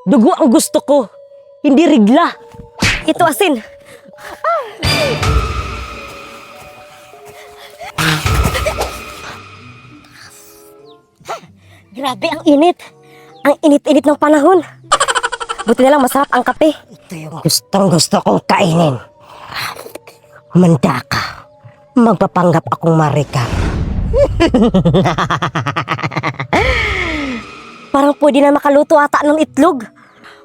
Dugo ang gusto ko, hindi rigla. Ito asin. Grabe ang init. Ang init-init ng panahon. Buti na lang masarap ang kape. Ito yung gustong-gusto kong kainin. Manda ka. Magpapanggap akong marika. Parang pwede na makaluto ata ng itlog.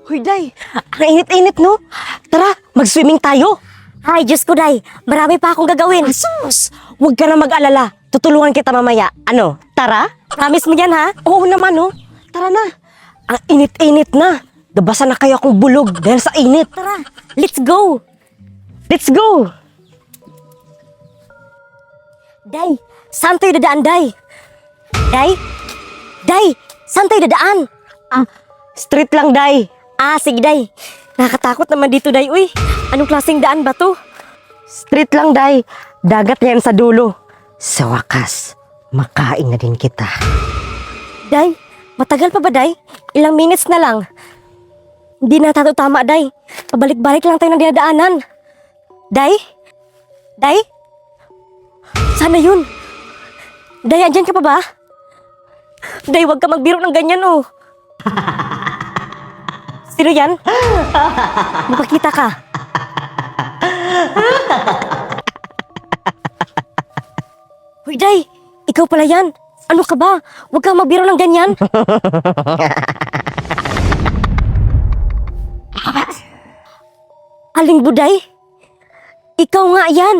Hoy, Day. Ang init-init, no? Tara, mag-swimming tayo. Ay, Diyos ko, Day. Marami pa akong gagawin. Sus! Huwag ka na mag-alala. Tutulungan kita mamaya. Ano? Tara? Promise mo yan, ha? Oo naman, no? Tara na. Ang init-init na. Nabasa na kayo akong bulog dahil sa init. Tara, let's go. Let's go! Day, saan tayo dadaan, Day? Day? Day, saan tayo dadaan? Street lang, Day. Sige, Day. Nakakatakot naman dito, Day. Uy, anong klaseng daan ba to? Street lang, Day. Dagat yan sa dulo. Sa wakas, makain na din kita. Day, matagal pa ba, Day? Ilang minutes na lang. Hindi na tayo tama, Day. Pabalik-balik lang tayo ng dinadaanan. Day? Day? Sana yun. Day, andyan ka pa ba? Day, wag ka magbiro ng ganyan, oh. Sino yan? Mapakita ka. Hoy, Day! Ikaw pala yan. Ano ka ba? Huwag kang magbiro ng ganyan. Aling Buday? Ikaw nga yan.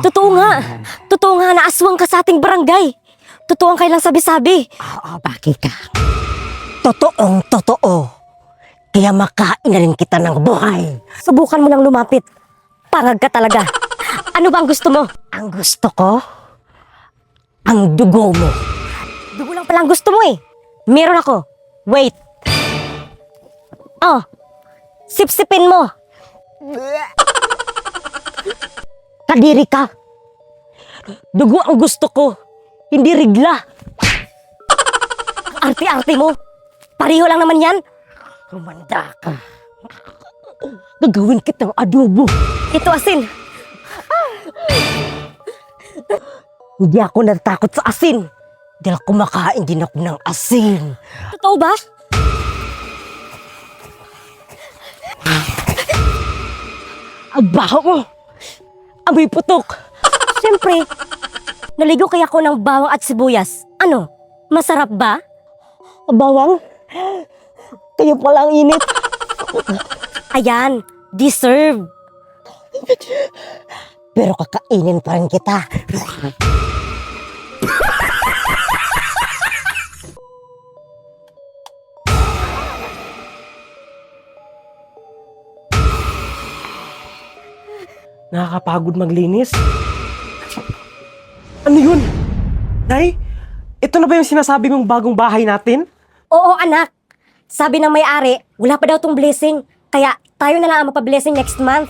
Totoo nga. Totoo nga na aswang ka sa ating barangay. Totoo ang kailang sabi-sabi. Oo, bakit ka? Totoong totoo. Kaya makain na rin kita ng buhay. Subukan mo lang lumapit. Pangag ka talaga. Ano ba ang gusto mo? Ang gusto ko, ang dugo mo. Dugo lang palang gusto mo eh. Meron ako. Wait. Oh. Sipsipin mo. Kadiri ka. Dugo ang gusto ko, hindi rigla. Arte-arte mo. Pareho lang naman yan. Rumanda ka. Gagawin kitang adobo. Ito asin. Hindi ako natatakot sa asin. Dahil kumakain din ako ng asin. Totoo ba? Ang baho mo. Amoy putok. Siyempre, naligo kaya ako ng bawang at sibuyas. Ano? Masarap ba? Bawang? Kayo pala ang init. Ayan, deserve. Pero kakainin pa rin kita. Nakakapagod maglinis. Ano yun? Nay, ito na ba yung sinasabi mong bagong bahay natin? Oo, anak. Sabi ng may-ari, wala pa daw tong blessing. Kaya tayo na lang ang mapablessing next month.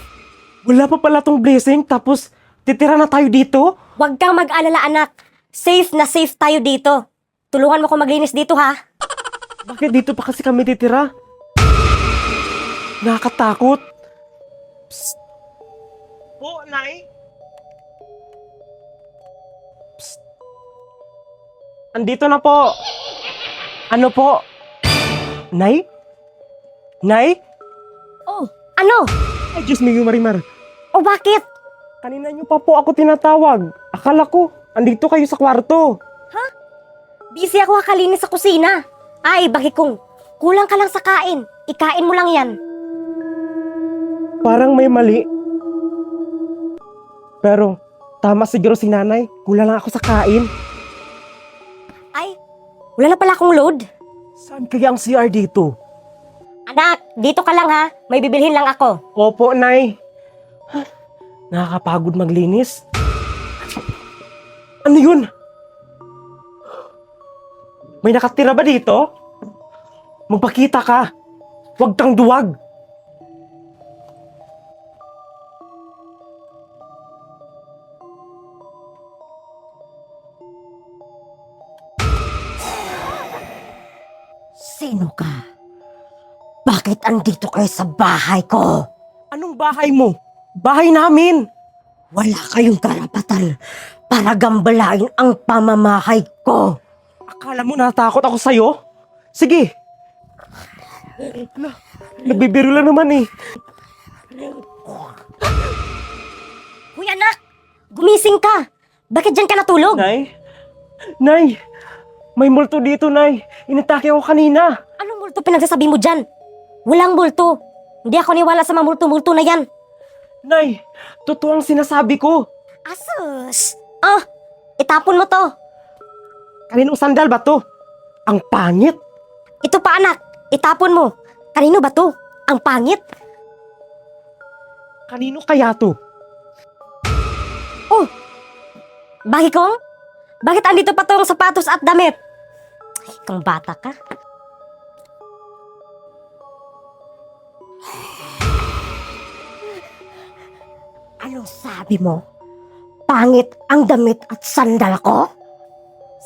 Wala pa pala tong blessing, tapos titira na tayo dito? Huwag kang mag-alala, anak. Safe na safe tayo dito. Tulungan mo ko maglinis dito, ha? Bakit dito pa kasi kami titira? Nakakatakot. Psst. Po, Nay? Psst. Andito na po. Ano po? Nay? Nay? Oh, ano? Ay, Diyos me, Marimar. O bakit? Kanina niyo pa po ako tinatawag. Akala ko, andito kayo sa kwarto. Busy ako kakalinis sa kusina. Ay, bakit kung kulang ka lang sa kain. Ikain mo lang yan. Parang may mali. Pero, tama siguro si nanay. Kulang lang ako sa kain. Ay, wala na pala akong load. Saan kaya ang CR dito? Anak, dito ka lang ha. May bibilhin lang ako. Opo, Nay. Nakakapagod maglinis. Ano yun? May nakatira ba dito? Magpakita ka. Huwag kang duwag. Sino ka? Bakit andito kayo sa bahay ko? Anong bahay mo? Bahay namin! Wala kayong karapatan para gambalain ang pamamahay ko. Akala mo natakot ako sa'yo? Sige! Nagbibiro lang naman eh. Hoy anak! Gumising ka! Bakit dyan ka natulog? Nay? Nay! May multo dito, Nay. Inatake ako kanina. Anong multo pinagsasabi mo dyan? Walang multo. Hindi ako niwala sa mga multo-multo na yan. Nay, totoo ang sinasabi ko. Asus! Itapon mo to. Kaninong sandal ba to? Ang pangit. Ito pa anak, itapon mo. Kanino ba to? Ang pangit. Kanino kaya to? Oh! Bakit kong? Bakit andito pa tong sapatos at damit? Ay, kang bata ka. Anong sabi mo? Pangit ang damit at sandal ko?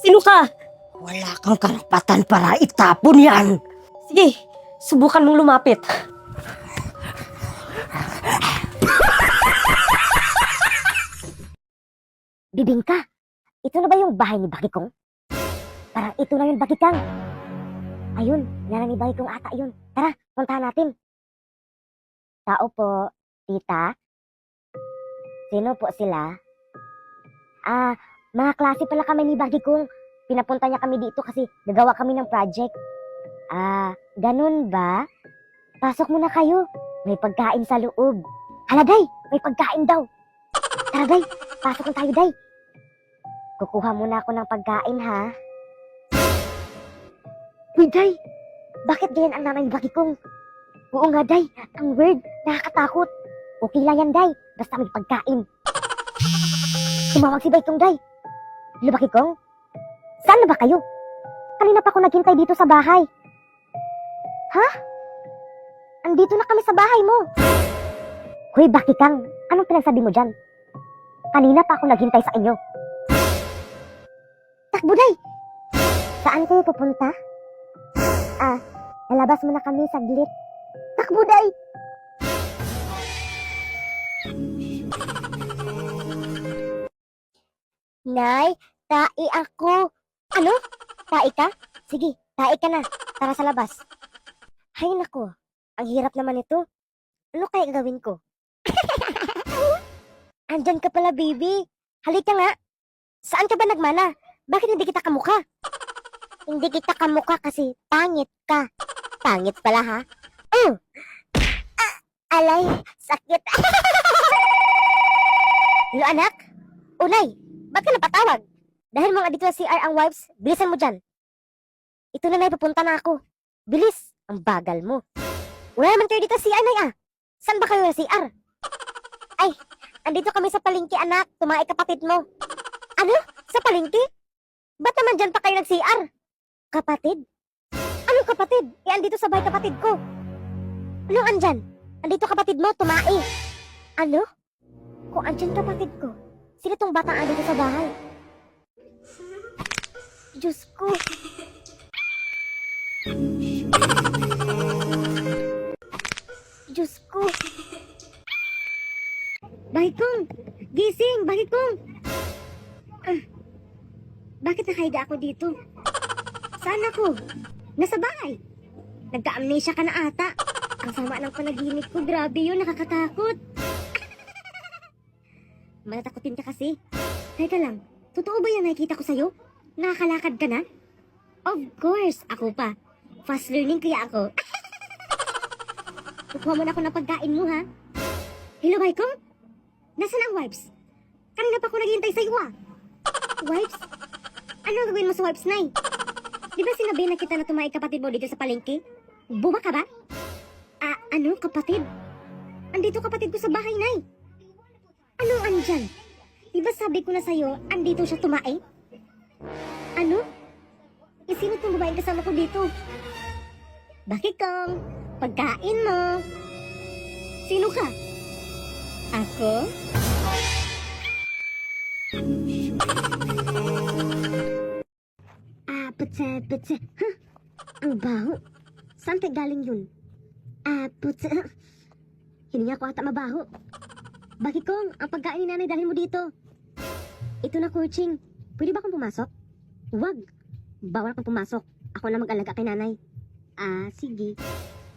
Sino ka? Wala kang karapatan para itapon yan. Sige, subukan mong lumapit. Bibingka, ito na ba yung bahay ni Bakikong? Parang ito na yung Bakikang. Ayun, yan ni Bakikong ata yun. Tara, puntahan natin. Tao po, tita. Sino po sila? Mga klase pala kami ni Bakikong. Pinapunta niya kami dito kasi gagawa kami ng project. Ganun ba? Pasok muna kayo. May pagkain sa loob. Hala, Day! May pagkain daw. Tara, Day. Pasok na tayo, Day. Kukuha muna ako ng pagkain, ha? Uy, Day! Bakit ganyan ang nanay ni Bakikong? Oo nga, Day. Ang weird. Nakakatakot. Okay lang yan, Day. Basta may pagkain. Tumawag si Bakikong, Day. Hello, Bakikong? Saan na ba kayo? Kanina pa ako naghintay dito sa bahay. Ha? Andito na kami sa bahay mo. Hoy, Bakikang, anong pinagsabi mo dyan? Kanina pa ako naghintay sa inyo. Takbo, Day! Saan kayo pupunta? Lalabas muna kami saglit. Takbo, Day! Nay, tai ako. Ano? Tai ka? Sige, tai ka na. Tara sa labas. Hay nako, ang hirap naman ito. Ano kaya gawin ko? Andyan ka pala, baby. Halika nga. Saan ka ba nagmana? Bakit hindi kita kamukha? Hindi kita kamukha kasi pangit ka. Pangit pala, ha? Oh! Alay, sakit. Hello, anak? Unay, ba't ka napatawag? Dahil mga dito sa CR ang wipes, bilisan mo dyan. Ito na, Nay, papunta na ako. Bilis, ang bagal mo. Wala naman kayo dito sa CR, Nay, Saan ba kayo na CR? Ay, andito kami sa palengke, anak. Tumae kapatid mo. Ano? Sa palengke? Ba't naman dyan pa kayo nag-CR? Kapatid? Anong kapatid? Andito sa bahay kapatid ko. Anong andyan? Andito kapatid mo, tumae. Ano? Kung andyan kapatid ko, sino tong batang andito sa bahay? Diyos ko. Diyos ko. Bakikong! Gising! Bakikong! Bakit nakahiga ako dito? Saan ako? Nasa bahay. Nagka-amnesia ka na ata. Ang sama ng panaginip ko. Grabe yun, nakakatakot. Malatakotin ka kasi. Teka lang, totoo ba yan nakikita ko sa'yo? Nakakalakad ka na? Of course, ako pa. Fast learning kaya ako. Kukuha mo na ako ng pagkain mo, ha? Hello, Baikong? Nasaan ang wipes? Kanina pa ako naghihintay sa'yo, Wipes? Ano ang gagawin mo sa wipes, Nay? Di ba sinabi na kita na tumae kapatid mo dito sa palengke? Buba ka ba? Ano, kapatid? Andito kapatid ko sa bahay, Nay. Anong andyan? Di ba sabi ko na sa'yo, andito siya tumae? Ano? Sino itong babaeng kasama ko dito? Bakit kong? Pagkain mo. Sino ka? Ako? Patse. Huh? Ang baho. Saan tayo galing yun? Putsa. Hininga ko ata mabaho. Bakit kong ang pagkain ni nanay dalhin mo dito? Ito na, Kurching. Pwede ba akong pumasok? Wag. Bawal kang pumasok. Ako na mag-alaga kay nanay. Sige.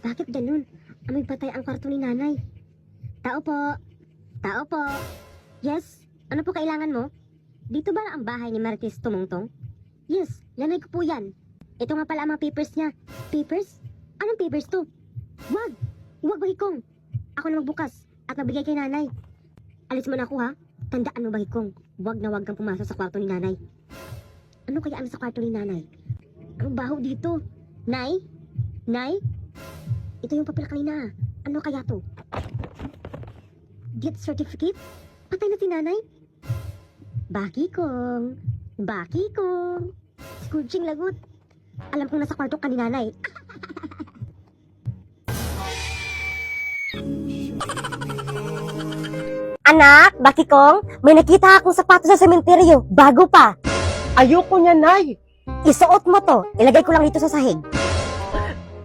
Bakit ganun? Amoy patay ang kwarto ni nanay. Tao po. Tao po. Yes? Ano po kailangan mo? Dito ba ang bahay ni Marites Tumungtong? Yes, nanay ko po yan. Ito nga pala ang mga papers niya. Papers? Anong papers to? Wag! Wag, Bahikong! Ako na magbukas at magbigay kay nanay. Alis mo na ako, ha? Tandaan mo, Bahikong. Wag na wag kang pumasok sa kwarto ni nanay. Ano kaya ang sa kwarto ni nanay? Ang baho dito. Nay? Nay? Ito yung papel kanina. Ano kaya to? Death certificate? Patay na si nanay? Bakikong! Bakikong! Scourging lagot. Alam kong nasa kwarto ka ni nanay. Anak, Bakikong, may nakita akong sapatos sa sementeryo. Bago pa. Ayoko niya, Nay. Isuot mo to. Ilagay ko lang dito sa sahig.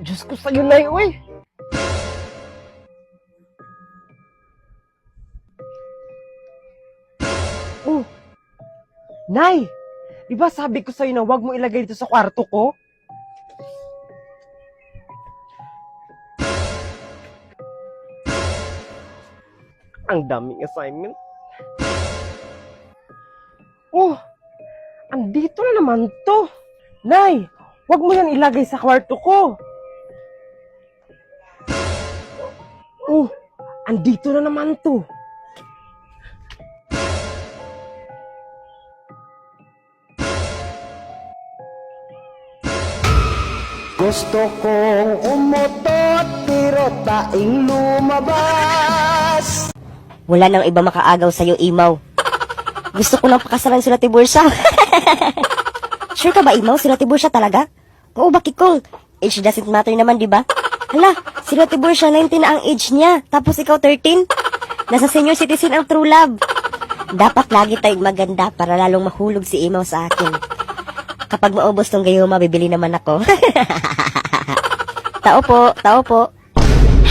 Diyos ko sa'yo, Nay, uy. Oh. Nay, di ba sabi ko sa'yo na wag mo ilagay dito sa kwarto ko? Ang daming assignment. Oh, andito na naman to. Nay, wag mo yan ilagay sa kwarto ko. Oh, andito na naman to. Gusto kong umutot pero taing lumabas. Wala nang iba makaagaw sa'yo, Imaw. Gusto ko nang pakasalan sila Tibursa. Sure ka ba, Imaw? Sila Tibursa talaga? Oo, Bakikong. Age doesn't matter naman, di ba? Hala, sila Tibursa, 19 na ang age niya. Tapos ikaw, 13? Nasa senior citizen ang true love. Dapat lagi tayong maganda para lalong mahulog si Imaw sa akin. Kapag maubos tong gayuma, bibili naman ako. Tao po, tao po.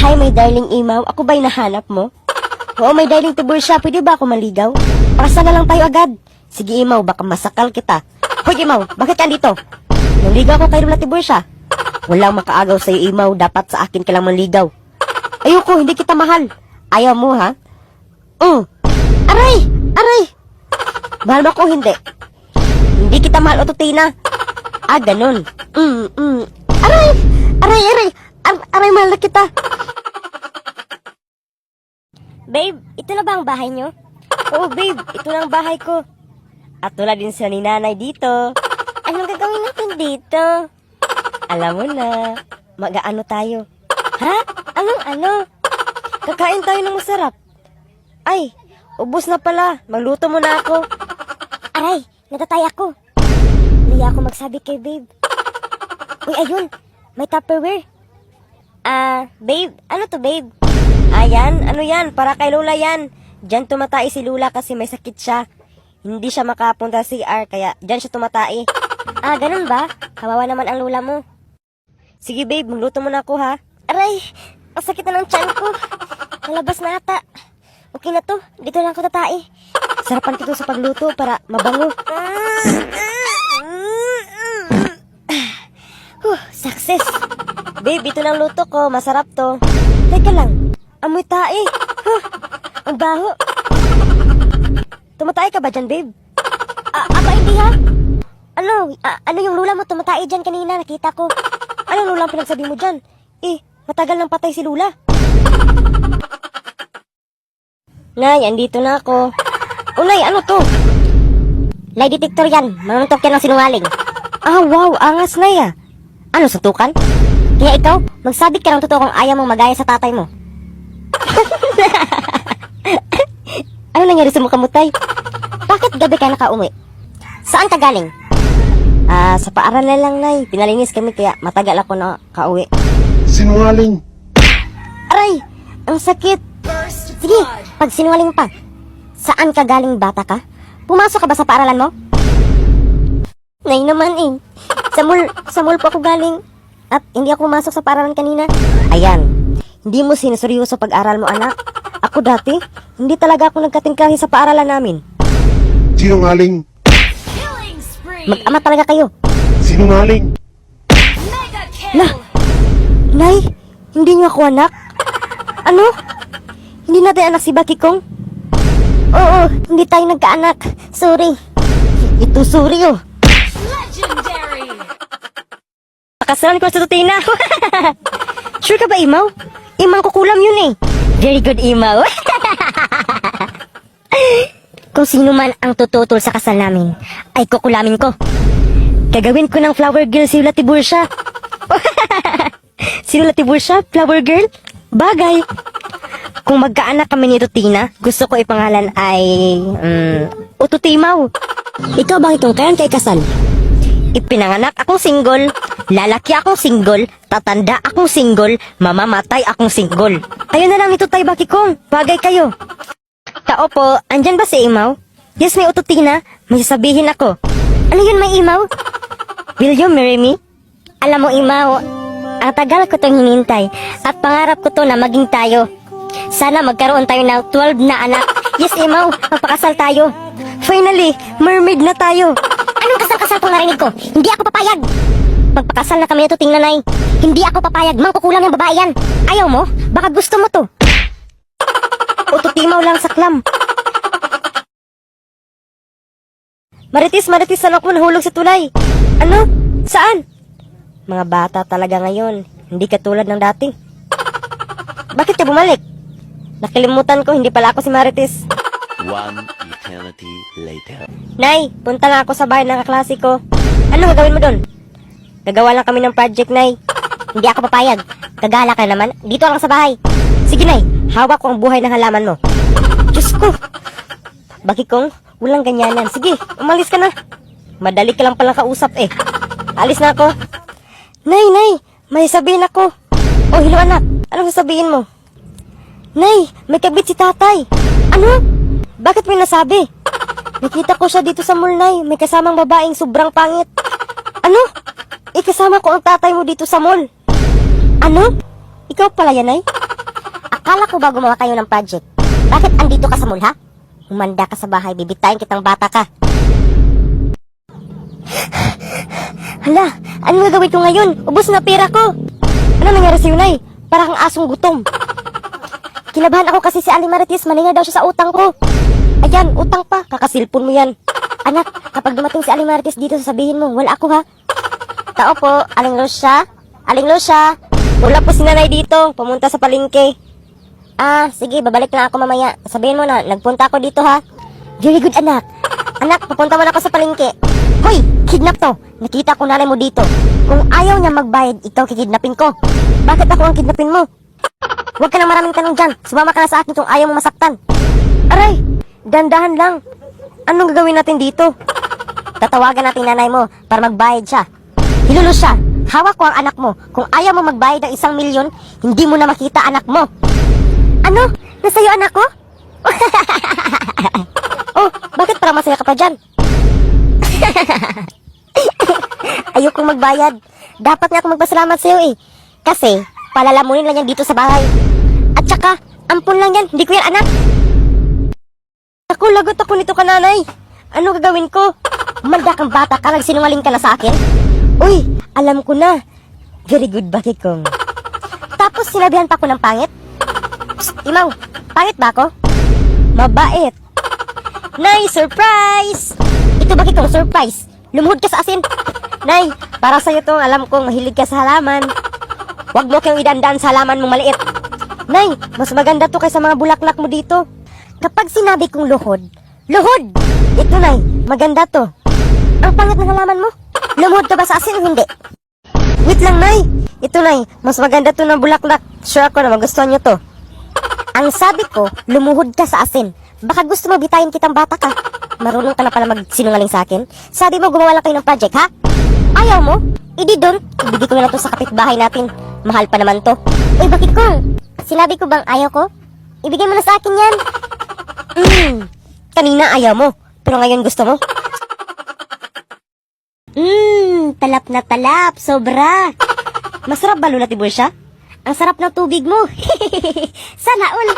Hi, my darling Imaw. Ako ba'y nahanap mo? Oo, my darling Tibursa. Pwede ba ako maligaw? Pakasal na lang tayo agad. Sige, Imaw. Baka masakal kita. Hoy, Imaw. Bakit ka dito? Naligaw ko kay Rula Tibursa. Walang makaagaw sa'yo, Imaw. Dapat sa akin ka lang manligaw. Ayoko, hindi kita mahal. Ayaw mo, ha? Aray! Aray! Mahal mo ko, hindi. Hindi kita mahal, Ototina. Ganun. Aray! Aray, aray! Aray, mahal na kita. Babe, ito na ba ang bahay nyo? Oo, babe. Ito na ang bahay ko. At wala din sila ni nanay dito. Anong gagawin natin dito? Alam mo na. Mag-aano tayo. Ha? Anong ano? Kakain tayo ng masarap. Ay, ubos na pala. Magluto mo na ako. Aray, natatay ako. Hindi ako magsabi kay babe. Uy, ayun. May Tupperware. Babe. Ano to, babe? Ayan. Ano yan? Para kay Lola yan. Diyan tumatay si Lola kasi may sakit siya. Hindi siya makapunta sa CR kaya diyan siya tumatay. Ganun ba? Kawawa naman ang Lola mo. Sige, babe. Magluto mo na ako, ha? Aray. Ang sakit na ng tiyan ko. Nalabas na ata. Okay na to. Dito lang ako tatay. Sarapan ko to sa pagluto para mabango. Success. Babe, ito lang luto ko. Masarap to. Teka lang. Amoy tae. Ang baho. Tumatay ka ba dyan, babe? Aba, hindi ha? Ano? Ano yung lula mo? Tumatay dyan kanina. Nakita ko. Anong lula ang pinagsabi mo dyan? Matagal nang patay si Lula. Nay, andito na ako. Nay, ano to? Lie detector yan. Manuntok yan ng sinungaling. Wow. Angas, Nay, Ano, suntukan? Kaya ikaw, magsabi ka ng totoo kung ayaw mong magaya sa tatay mo. Ano nangyari sa mukha mo, Tay? Bakit gabi ka nakauwi? Saan ka galing? Sa paaralan lang, Nay. Pinalinis kami kaya matagal ako na kauwi. Sinungaling. Aray! Ang sakit! Sige, pag sinungaling pa. Saan ka galing, bata ka? Pumasok ka ba sa paaralan mo? Nay naman Sa mall po ako galing. At hindi ako pumasok sa paaralan kanina. Ayan. hindi mo sinuseryoso pag-aral mo, anak. Ako dati, hindi talaga ako nagkatingkahi sa paaralan namin. Sinungaling. Mag-ama talaga kayo. Sinungaling. Nay, hindi niyo ako anak? Ano? Hindi natin anak si Bakikong? Oo, hindi tayo nagkaanak. Sorry. Ito sorry oh. Pakasalan ko sa tutina. Sure ka ba, Imaw? Imang kukulam yun eh. Very good, Imaw. Kung sino man ang tututol sa kasal namin, ay kukulamin ko. Gagawin ko ng flower girl si Latibursha. Sino Latibursha? Flower girl? Bagay. Kung magkaanak kami ni Tutina, gusto ko ipangalan ay... Ututimaw. Ikaw ba itong kayan kay kasal? Ipinanganak akong single, lalaki akong single, tatanda akong single, mamamatay akong single. Ayun na lang ito tayo, Bakikong. Bagay kayo. Tao po, andyan ba si Imaw? Yes, may Ututina. May sasabihin ako. Ano yun, may Imaw? Will you marry me? Alam mo, Imaw, ang tagal ko itong hinintay at pangarap ko to na maging tayo. Sana magkaroon tayo ng 12 na anak. Yes, Imaw, magpakasal tayo. Finally, mermaid na tayo. Anong kasal-kasal kung narinig ko? Hindi ako papayag. Magpakasal na kami ito, Nanay. Hindi ako papayag. Mangkukulang yung babae yan. Ayaw mo? Baka gusto mo to. Ututimaw lang sa klam. Maritis, anak mo nahulog sa tulay. Ano? Saan? Mga bata talaga ngayon. Hindi katulad ng dati. Bakit ka bumalik? Nakalimutan ko, hindi pala ako si Maritis. One eternity later. Nay, punta nga ako sa bahay ng kaklase ko. Ano gagawin mo doon? Gagawa lang kami ng project, Nay. Hindi ako papayag. Gagala ka naman. Dito lang sa bahay. Sige, Nay. Hawak ko ang buhay ng halaman mo. Diyos ko. Bakikong, walang ganyanan. Sige, umalis ka na. Madali ka lang palang kausap eh. Alis na ako. Nay, may sabihin ako. Oh, hello anak. Anong sasabihin mo? Nay, may kabit si tatay. Ano? Bakit may nasabi? Nakita ko siya dito sa mall, Nay. May kasamang babaeng sobrang pangit. Ano? Ikasama ko ang tatay mo dito sa mall. Ano? Ikaw pala yan, Nay? Akala ko ba gumawa kayo ng project? Bakit andito ka sa mall, ha? Humanda ka sa bahay, bibitayin kitang bata ka. Hala, ano gagawin ko ngayon? Ubus na pera ko. Ano nangyari sa'yo, Nay? Parang asong gutom. Kinabahan ako kasi si Ali Maritis, maninga daw siya sa utang ko. Ayan, utang pa, kakasilpon mo yan. Anak, kapag dumating si Ali Maritis dito, sasabihin mo, wala ako ha. Tao po, Aling Lucia. Aling Lucia, wala po si Nanay dito, pumunta sa palengke. Ah, sige, babalik na ako mamaya. Sabihin mo na, nagpunta ako dito ha. Very good, anak. Anak, pupunta mo na ako sa palengke. Hoy, kidnap to. Nakita ko nanay mo dito. Kung ayaw niya magbayad, ikaw kikidnapin ko. Bakit ako ang kidnapin mo? Huwag ka na maraming tanong dyan. Sumama ka na sa akin kung ayaw mo masaktan. Aray, dandahan lang. Anong gagawin natin dito? Tatawagan natin nanay mo para magbayad siya. Hilulus siya. Hawak ko ang anak mo. Kung ayaw mo magbayad ng 1 milyon, hindi mo na makita anak mo. Ano? Nasa'yo anak ko? Oh, bakit parang masaya ka pa dyan? Ayokong magbayad. Dapat nga ako magpasalamat sa'yo eh. Kasi, palalamunin lang yan dito sa bahay. At saka, ampun lang yan. Hindi ko yan anak. Ako, lagot ako nito ka, nanay. Ano gagawin ko? Manda kang bata ka, nagsinungaling ka na sa akin. Uy, alam ko na. Very good, Bakikong. Tapos sinabihan pa ko ng pangit. Psst, Imaw, pangit ba ako? Mabait. Nay, surprise! Ito Bakikong, surprise. Lumuhod ka sa asin. Nay, para sa'yo to, alam kong mahilig ka sa halaman. Huwag mo kang idandaan sa halaman mong maliit. Nay, mas maganda to kaysa mga bulaklak mo dito. Kapag sinabi kong luhod, luhod! Ito, Nay, maganda to. Ang pangit ng halaman mo. Lumuhod ka ba sa asin o hindi? Wait lang, Nay. Ito, Nay, mas maganda to ng bulaklak. Sure ako na magustuhan nyo to. Ang sabi ko, lumuhod ka sa asin. Baka gusto mo bitayin kitang bata ka. Marunong ka na pala magsinungaling sa akin. Sabi mo gumawa lang kayo ng project, ha? Ayaw mo? Idi doon. Ibigay ko na lang to sa kapitbahay natin. Mahal pa naman to. Uy, bakit ko? Sinabi ko bang ayaw ko? Ibigay mo na sa akin yan. Kanina ayaw mo. Pero ngayon gusto mo? Talap na talap. Sobra. Masarap ba, Lola Tibursha? Ang sarap ng tubig mo. Sana all.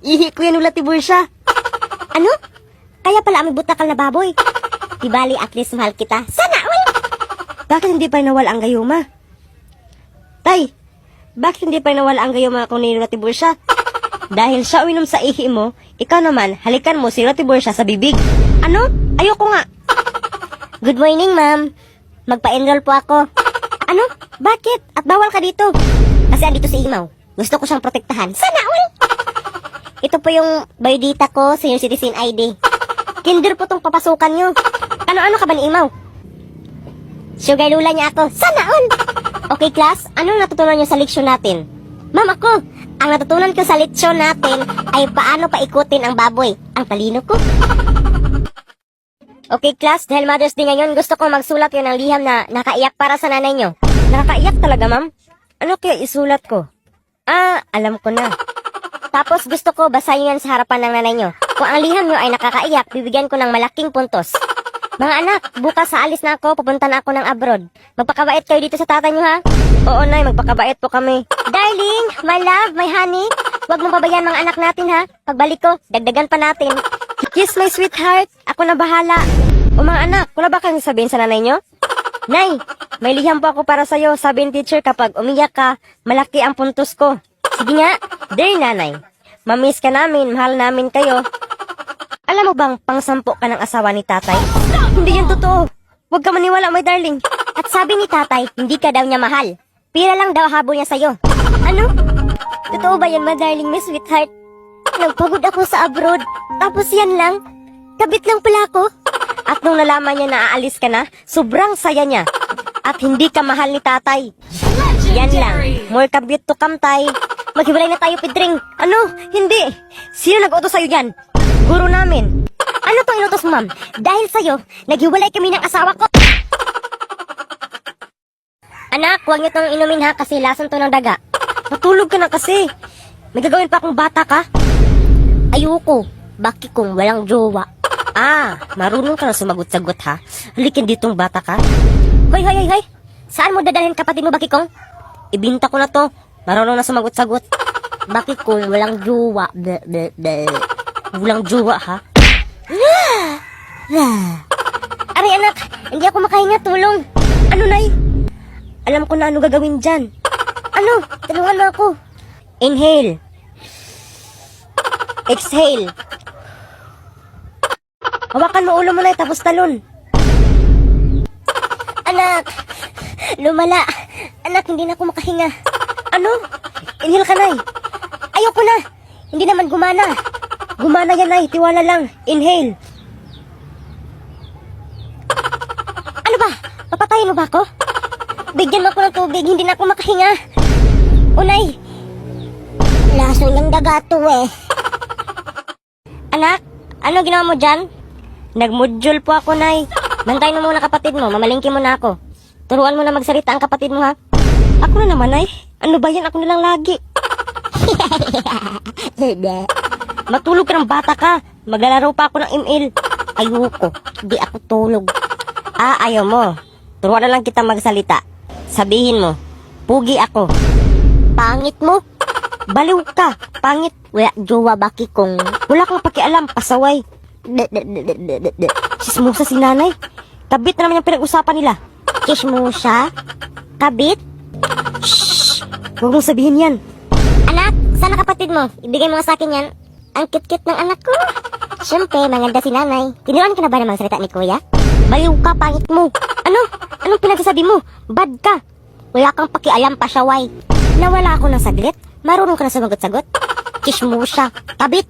Ihi ko yan ulat tibur siya. Ano? Kaya pala may butakal na baboy. Di bali, at least mahal kita. Sana all. Bakit hindi pa nawala ang gayuma? Tay, bakit hindi pa nawala ang gayuma kung ninulat tibur siya? Dahil siya uminom sa ihi mo, ikaw naman, halikan mo si Ratibor siya sa bibig. Ano? Ayoko nga. Good morning, ma'am. Magpa-enroll po ako. Ano? Bakit? At bawal ka dito. Kasi andito si Imaw. Gusto ko siyang protektahan. Sana all. Ito po yung biodata ko, senior citizen ID. Kinder po tong papasukan nyo. Ano-ano ka ba ni Imaw? Sugar lula niya ako. Sana all. Okay, class, anong natutunan nyo sa leksyon natin? Ma'am, ako. Ang natutunan ko sa lechon natin ay paano paikutin ang baboy. Ang talino ko. Okay, class, dahil Mother's Day ngayon, gusto ko magsulat yun ng liham na nakaiyak para sa nanay nyo. Nakakaiyak talaga, ma'am? Ano kaya isulat ko? Alam ko na. Tapos gusto ko basahin yan sa harapan ng nanay nyo. Kung ang liham nyo ay nakakaiyak, bibigyan ko ng malaking puntos. Mga anak, bukas sa alis na ako, pupunta na ako ng abroad. Magpakabait kayo dito sa tatay nyo, ha? Oo, nay, magpakabait po kami. Darling, my love, my honey, huwag mong pabayaan mga anak natin ha. Pagbalik ko, dagdagan pa natin. Kiss my sweetheart, ako na bahala. O mga anak, wala ba kayong sabihin sa nanay nyo? Nay, may liham po ako para sa'yo. Sabi ng teacher, kapag umiyak ka, malaki ang puntos ko. Sige nga, dear nanay. Mamiss ka namin, mahal namin kayo. Alam mo bang pangsampo ka ng asawa ni tatay? Hindi yan totoo. Huwag ka maniwala, my darling. At sabi ni tatay, hindi ka daw niya mahal. Pira lang daw habol niya sa'yo. Ano? Totoo ba yan, my darling, my sweetheart? Nagpagod ako sa abroad. Tapos yan lang. Kabit lang pala ako. At nung nalaman niya na aalis ka na, sobrang saya niya. At hindi ka mahal ni tatay. Yan lang. More kabit to come, tay. Maghiwalay na tayo, Pedring. Ano? Hindi. Sino nag-utos sa'yo yan? Guro namin. Ano tong inutos mo, ma'am? Dahil sa'yo, naghiwalay kami ng asawa ko. Anak, huwag niyo tong inumin ha kasi lason to ng daga. Matulog ka na kasi. May gagawin pa akong bata ka. Ayoko. Baki kung walang jowa. Marunong ka na sumagot-sagot ha. Halikin ditong bata ka. Hoy, hoy, hoy, hoy. Saan mo dadalhin kapatid mo, Baki kong? Ibinta ko na to. Marunong na sumagot-sagot. Baki kung walang jowa. Walang jowa ha. Aray anak, hindi ako makahinga, tulong. Ano, nay? Alam ko na ano gagawin dyan. Ano? Tulungan mo ako. Inhale. Exhale. Hawakan mo ulo mo, nay, tapos talon. Anak, lumala. Anak, hindi na ako makahinga. Ano? Inhale ka, nay. Ayoko na. Hindi naman gumana. Gumana yan, nay. Tiwala lang. Inhale. Ano ba? Papatayin mo ba ako? Bigyan mo ako ng tubig, hindi na ako makahinga. Unay. Laso ng daga to eh. Anak, ano ginawa mo dyan? Nagmodule po ako, nay. Bantayin mo muna kapatid mo. Mamalingki mo na ako. Turuan mo na magsalita ang kapatid mo, ha? Ako na naman, nay. Ano ba yan? Ako na lang lagi. Matulog ka ng bata ka. Maglalaro pa ako ng ML. Ayoko. Di ako tulog. Ayaw mo. Turuan na lang kita magsalita. Sabihin mo, pugi ako. Pangit mo. Baliw ka. Pangit. Wala jowa, Baki kong. Wala kang pakialam. Pasaway. Sismusa si nanay. Kabit na naman yung pinag-usapan nila. Kismusa? Kabit? Shhh! Huwag mong sabihin yan. Anak, sana kapatid mo. Ibigay mo nga sa akin yan. Ang cute-cute ng anak ko. Siyempre, maganda si nanay. Tinuruan ka na ba namang salita ni kuya? Baliw ka, pangit mo. Ano? Anong pinagsasabi mo? Bad ka. Wala kang pakialam, pasaway. Nawala ako ng saglit. Marunong ka na sumagot-sagot. Kismusa. Kabit.